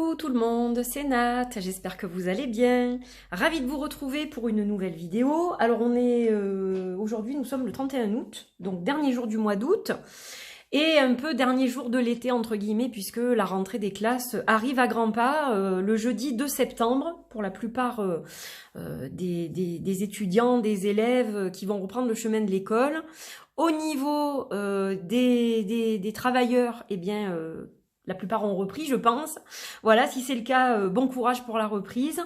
Coucou tout le monde, c'est Nat, j'espère que vous allez bien. Ravie de vous retrouver pour une nouvelle vidéo. Alors aujourd'hui nous sommes le 31 août, donc dernier jour du mois d'août, et un peu dernier jour de l'été entre guillemets, puisque la rentrée des classes arrive à grands pas le jeudi 2 septembre, pour la plupart des étudiants, des élèves qui vont reprendre le chemin de l'école. Au niveau des travailleurs, eh bien... la plupart ont repris, je pense. Voilà, si c'est le cas, bon courage pour la reprise.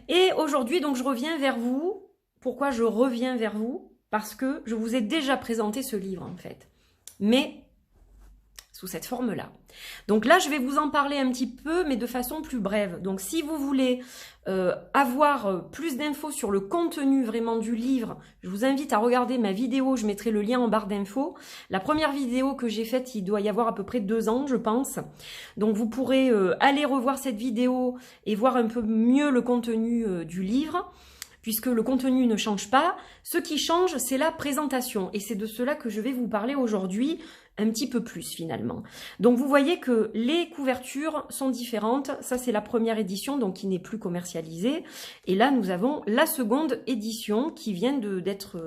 Et aujourd'hui, donc, je reviens vers vous. Pourquoi je reviens vers vous? Parce que je vous ai déjà présenté ce livre, en fait. Mais sous cette forme-là. Donc là, je vais vous en parler un petit peu, mais de façon plus brève. Donc, si vous voulez avoir plus d'infos sur le contenu vraiment du livre, je vous invite à regarder ma vidéo, je mettrai le lien en barre d'infos. La première vidéo que j'ai faite, il doit y avoir à peu près 2 ans, je pense. Donc, vous pourrez aller revoir cette vidéo et voir un peu mieux le contenu du livre, puisque le contenu ne change pas. Ce qui change, c'est la présentation. Et c'est de cela que je vais vous parler aujourd'hui, un petit peu plus finalement. Donc vous voyez que les couvertures sont différentes. Ça, c'est la première édition, donc qui n'est plus commercialisée. Et là, nous avons la seconde édition qui vient d'être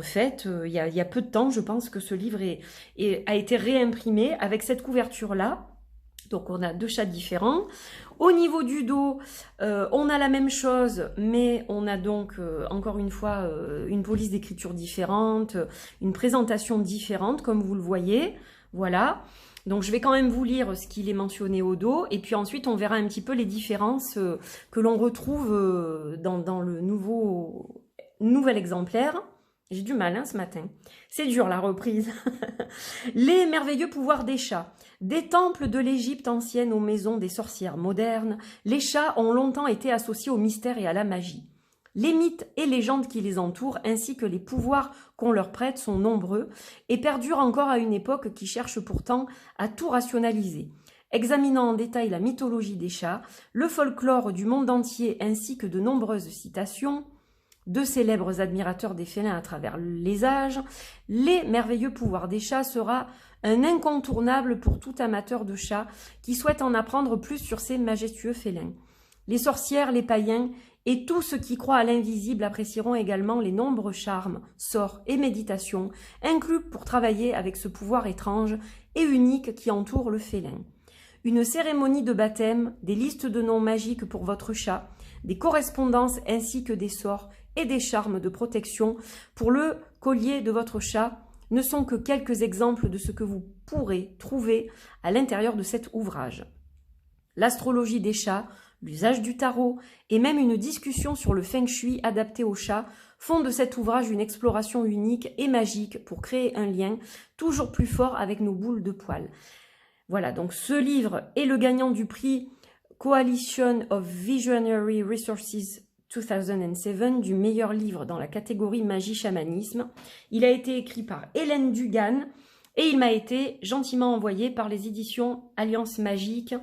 faite. Il y a peu de temps, je pense que ce livre a été réimprimé avec cette couverture-là. Donc on a 2 chats différents. Au niveau du dos, on a la même chose, mais on a donc encore une fois une police d'écriture différente, une présentation différente, comme vous le voyez. Voilà. Donc je vais quand même vous lire ce qu'il est mentionné au dos, et puis ensuite on verra un petit peu les différences que l'on retrouve dans le nouvel exemplaire. J'ai du mal ce matin. C'est dur la reprise. Les merveilleux pouvoirs des chats. Des temples de l'Égypte ancienne aux maisons des sorcières modernes, les chats ont longtemps été associés au mystère et à la magie. Les mythes et légendes qui les entourent, ainsi que les pouvoirs qu'on leur prête, sont nombreux et perdurent encore à une époque qui cherche pourtant à tout rationaliser. Examinant en détail la mythologie des chats, le folklore du monde entier ainsi que de nombreuses citations, de célèbres admirateurs des félins à travers les âges, les merveilleux pouvoirs des chats sera un incontournable pour tout amateur de chats qui souhaite en apprendre plus sur ces majestueux félins. Les sorcières, les païens et tous ceux qui croient à l'invisible apprécieront également les nombreux charmes, sorts et méditations inclus pour travailler avec ce pouvoir étrange et unique qui entoure le félin. Une cérémonie de baptême, des listes de noms magiques pour votre chat, des correspondances ainsi que des sorts et des charmes de protection pour le collier de votre chat ne sont que quelques exemples de ce que vous pourrez trouver à l'intérieur de cet ouvrage. L'astrologie des chats, l'usage du tarot et même une discussion sur le feng shui adapté aux chats font de cet ouvrage une exploration unique et magique pour créer un lien toujours plus fort avec nos boules de poils. Voilà, donc ce livre est le gagnant du prix Coalition of Visionary Resources 2007 du meilleur livre dans la catégorie magie-chamanisme. Il a été écrit par Hélène Dugan et il m'a été gentiment envoyé par les éditions Alliance Magique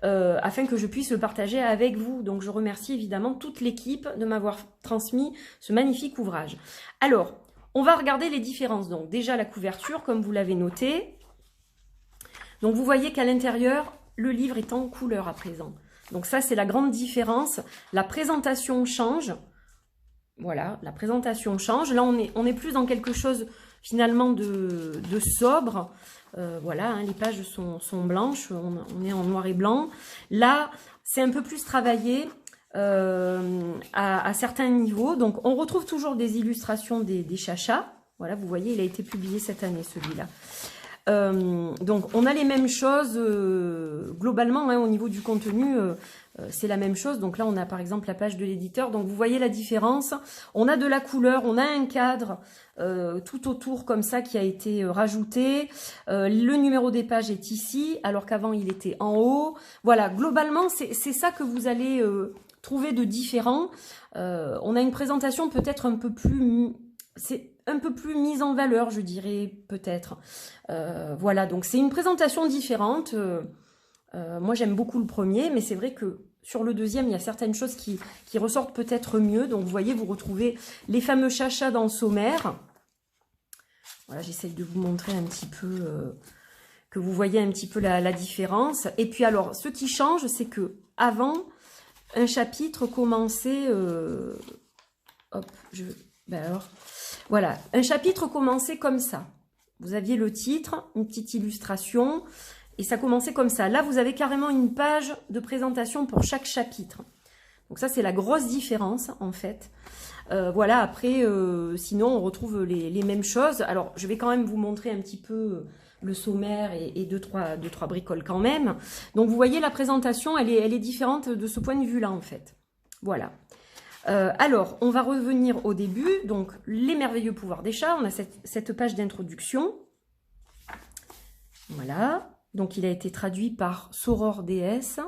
afin que je puisse le partager avec vous. Donc je remercie évidemment toute l'équipe de m'avoir transmis ce magnifique ouvrage. Alors, on va regarder les différences. Donc déjà la couverture, comme vous l'avez noté. Donc vous voyez qu'à l'intérieur, le livre est en couleur à présent. Donc ça, c'est la grande différence. La présentation change. Voilà, la présentation change. Là, on est plus dans quelque chose finalement de sobre. Voilà, hein, les pages sont blanches. On est en noir et blanc. Là, c'est un peu plus travaillé à certains niveaux. Donc, on retrouve toujours des illustrations des chachas. Voilà, vous voyez, il a été publié cette année, celui-là. Donc on a les mêmes choses globalement hein, au niveau du contenu, c'est la même chose. Donc là on a par exemple la page de l'éditeur, donc vous voyez la différence. On a de la couleur, on a un cadre tout autour comme ça qui a été rajouté. Le numéro des pages est ici alors qu'avant il était en haut. Voilà, globalement c'est ça que vous allez trouver de différent. On a une présentation peut-être un peu plus... c'est un peu plus mise en valeur, je dirais, peut-être. Voilà, donc c'est une présentation différente. Moi, j'aime beaucoup le premier, mais c'est vrai que sur le deuxième, il y a certaines choses qui ressortent peut-être mieux. Donc, vous voyez, vous retrouvez les fameux chachas dans le sommaire. Voilà, j'essaye de vous montrer un petit peu que vous voyez un petit peu la différence. Et puis alors, ce qui change, c'est que avant, un chapitre commençait... hop, ben alors, voilà, un chapitre commençait comme ça. Vous aviez le titre, une petite illustration, et ça commençait comme ça. Là, vous avez carrément une page de présentation pour chaque chapitre. Donc ça, c'est la grosse différence, en fait. Voilà, après, sinon, on retrouve les mêmes choses. Alors, je vais quand même vous montrer un petit peu le sommaire et deux, trois bricoles quand même. Donc, vous voyez, la présentation, elle est différente de ce point de vue-là, en fait. Voilà. Alors, on va revenir au début. Donc, les merveilleux pouvoirs des chats. On a cette page d'introduction. Voilà. Donc, il a été traduit par Soror DS,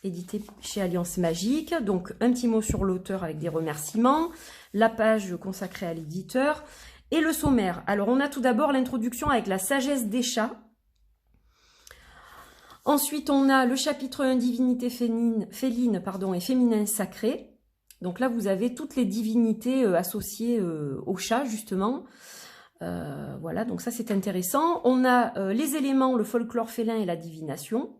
édité chez Alliance Magique. Donc, un petit mot sur l'auteur avec des remerciements. La page consacrée à l'éditeur. Et le sommaire. Alors, on a tout d'abord l'introduction avec la sagesse des chats. Ensuite, on a le chapitre 1, divinité féline et féminin sacré. Donc là, vous avez toutes les divinités associées au chat, justement. Voilà, donc ça, c'est intéressant. On a les éléments, le folklore félin et la divination.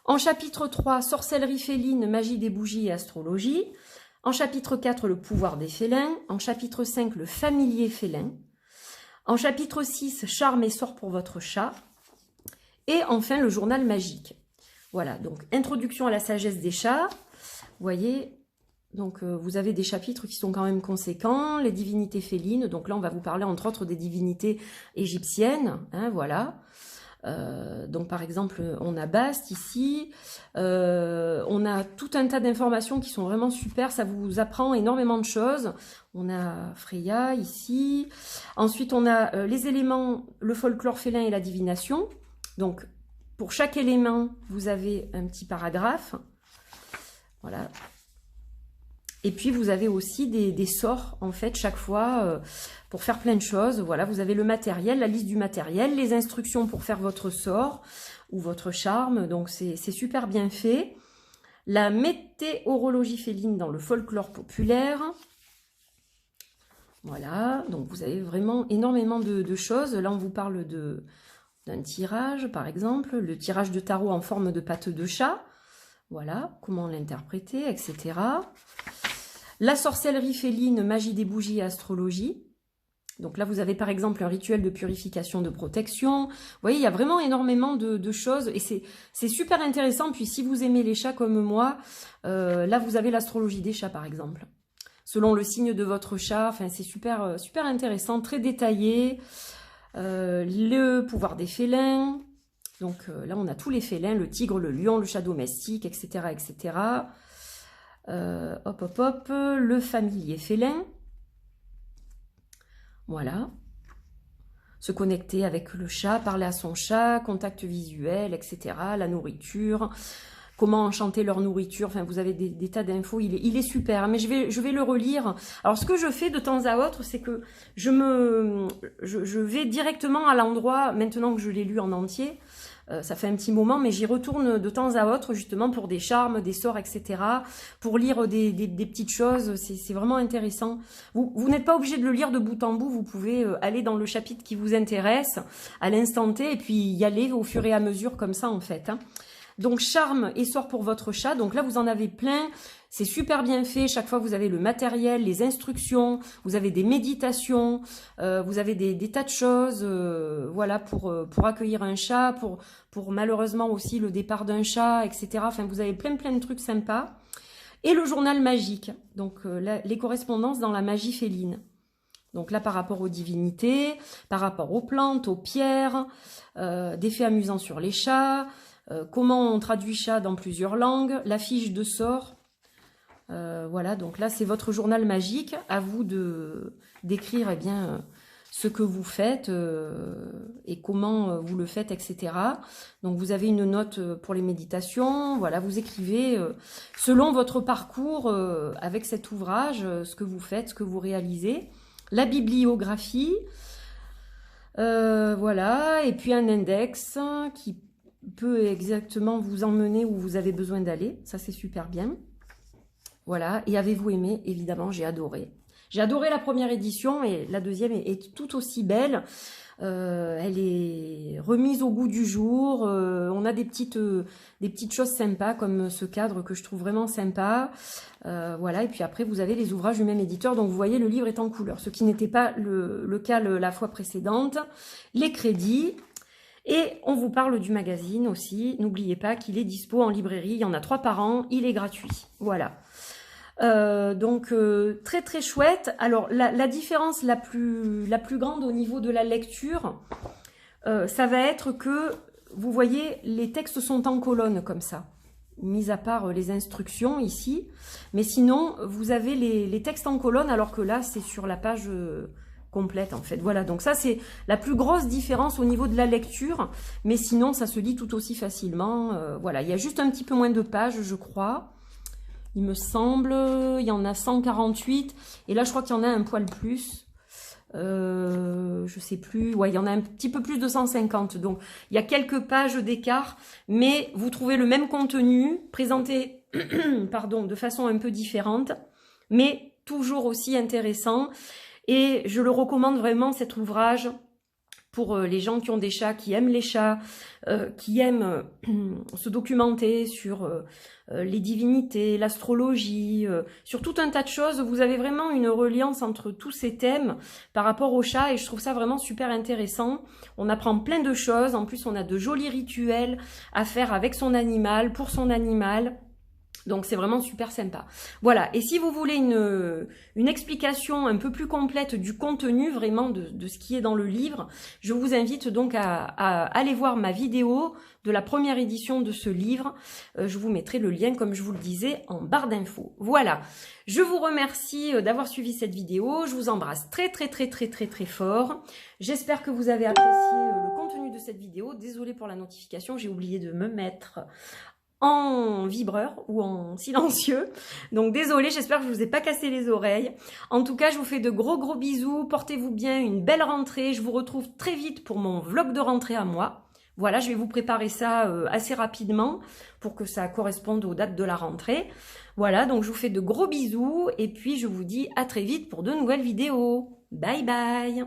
En chapitre 3, sorcellerie féline, magie des bougies et astrologie. En chapitre 4, le pouvoir des félins. En chapitre 5, le familier félin. En chapitre 6, charme et sort pour votre chat. Et enfin, le journal magique. Voilà, donc introduction à la sagesse des chats. Vous voyez... Donc, vous avez des chapitres qui sont quand même conséquents, les divinités félines. Donc là, on va vous parler, entre autres, des divinités égyptiennes. Hein, voilà. Donc, par exemple, on a Bast ici. On a tout un tas d'informations qui sont vraiment super. Ça vous apprend énormément de choses. On a Freya ici. Ensuite, on a les éléments, le folklore félin et la divination. Donc, pour chaque élément, vous avez un petit paragraphe. Voilà. Et puis, vous avez aussi des sorts, en fait, chaque fois, pour faire plein de choses. Voilà, vous avez le matériel, la liste du matériel, les instructions pour faire votre sort ou votre charme. Donc, c'est super bien fait. La météorologie féline dans le folklore populaire. Voilà, donc vous avez vraiment énormément de choses. Là, on vous parle d'un tirage, par exemple. Le tirage de tarot en forme de patte de chat. Voilà, comment l'interpréter, etc. La sorcellerie féline, magie des bougies et astrologie. Donc là, vous avez par exemple un rituel de purification, de protection. Vous voyez, il y a vraiment énormément de choses et c'est super intéressant. Puis si vous aimez les chats comme moi, là, vous avez l'astrologie des chats par exemple. Selon le signe de votre chat, enfin, c'est super, super intéressant, très détaillé. Le pouvoir des félins. Donc là, on a tous les félins, le tigre, le lion, le chat domestique, etc. etc. Le familier félin. Voilà. Se connecter avec le chat, parler à son chat, contact visuel, etc. La nourriture. Comment enchanter leur nourriture. Enfin, vous avez des tas d'infos. Il est super. Mais je vais le relire. Alors, ce que je fais de temps à autre, c'est que je vais directement à l'endroit, maintenant que je l'ai lu en entier. Ça fait un petit moment, mais j'y retourne de temps à autre, justement, pour des charmes, des sorts, etc. Pour lire des petites choses, c'est vraiment intéressant. Vous n'êtes pas obligé de le lire de bout en bout, vous pouvez aller dans le chapitre qui vous intéresse, à l'instant T, et puis y aller au fur et à mesure, comme ça, en fait. Hein. Donc, charme et sort pour votre chat. Donc là, vous en avez plein. C'est super bien fait. Chaque fois, vous avez le matériel, les instructions. Vous avez des méditations. Vous avez des tas de choses. Voilà, pour accueillir un chat. Pour malheureusement aussi le départ d'un chat, etc. Enfin, vous avez plein de trucs sympas. Et le journal magique. Donc, les correspondances dans la magie féline. Donc là, par rapport aux divinités, par rapport aux plantes, aux pierres, des faits amusants sur les chats. Comment on traduit chat dans plusieurs langues, la fiche de sort. Voilà, donc là, c'est votre journal magique. À vous d'écrire eh bien, ce que vous faites et comment vous le faites, etc. Donc, vous avez une note pour les méditations. Voilà, vous écrivez selon votre parcours avec cet ouvrage, ce que vous faites, ce que vous réalisez. La bibliographie. Voilà, et puis un index qui peut exactement vous emmener où vous avez besoin d'aller. Ça, c'est super bien. Voilà. Et avez-vous aimé? Évidemment, j'ai adoré. J'ai adoré la première édition et la deuxième est tout aussi belle. Elle est remise au goût du jour. On a des petites choses sympas comme ce cadre que je trouve vraiment sympa. Voilà, et puis après vous avez les ouvrages du même éditeur, donc vous voyez le livre est en couleur, ce qui n'était pas le cas la fois précédente. Les crédits, et on vous parle du magazine aussi, n'oubliez pas qu'il est dispo en librairie, il y en a 3 par an, il est gratuit, voilà. Donc très très chouette. Alors la différence la plus grande au niveau de la lecture, ça va être que, vous voyez, les textes sont en colonne comme ça, mis à part les instructions ici, mais sinon vous avez les textes en colonne, alors que là c'est sur la page complète en fait. Voilà, donc ça c'est la plus grosse différence au niveau de la lecture, mais sinon ça se lit tout aussi facilement. Voilà, il y a juste un petit peu moins de pages, je crois. Il me semble, il y en a 148, et là je crois qu'il y en a un poil plus. Je sais plus, ouais, il y en a un petit peu plus de 150, donc il y a quelques pages d'écart, mais vous trouvez le même contenu présenté pardon, de façon un peu différente, mais toujours aussi intéressant, et je le recommande vraiment cet ouvrage pour les gens qui ont des chats, qui aiment les chats, qui aiment se documenter sur les divinités, l'astrologie, sur tout un tas de choses. Vous avez vraiment une reliance entre tous ces thèmes par rapport aux chats, et je trouve ça vraiment super intéressant. On apprend plein de choses, en plus on a de jolis rituels à faire avec son animal, pour son animal. Donc c'est vraiment super sympa. Voilà, et si vous voulez une explication un peu plus complète du contenu vraiment de ce qui est dans le livre, je vous invite donc à aller voir ma vidéo de la première édition de ce livre. Je vous mettrai le lien, comme je vous le disais, en barre d'infos. Voilà, je vous remercie d'avoir suivi cette vidéo. Je vous embrasse très très très très très très fort. J'espère que vous avez apprécié le contenu de cette vidéo. Désolée pour la notification, j'ai oublié de me mettre en vibreur ou en silencieux. Donc désolée, j'espère que je vous ai pas cassé les oreilles. En tout cas, je vous fais de gros bisous. Portez-vous bien, une belle rentrée. Je vous retrouve très vite pour mon vlog de rentrée à moi. Voilà, je vais vous préparer ça assez rapidement pour que ça corresponde aux dates de la rentrée. Voilà, donc je vous fais de gros bisous et puis je vous dis à très vite pour de nouvelles vidéos. Bye bye!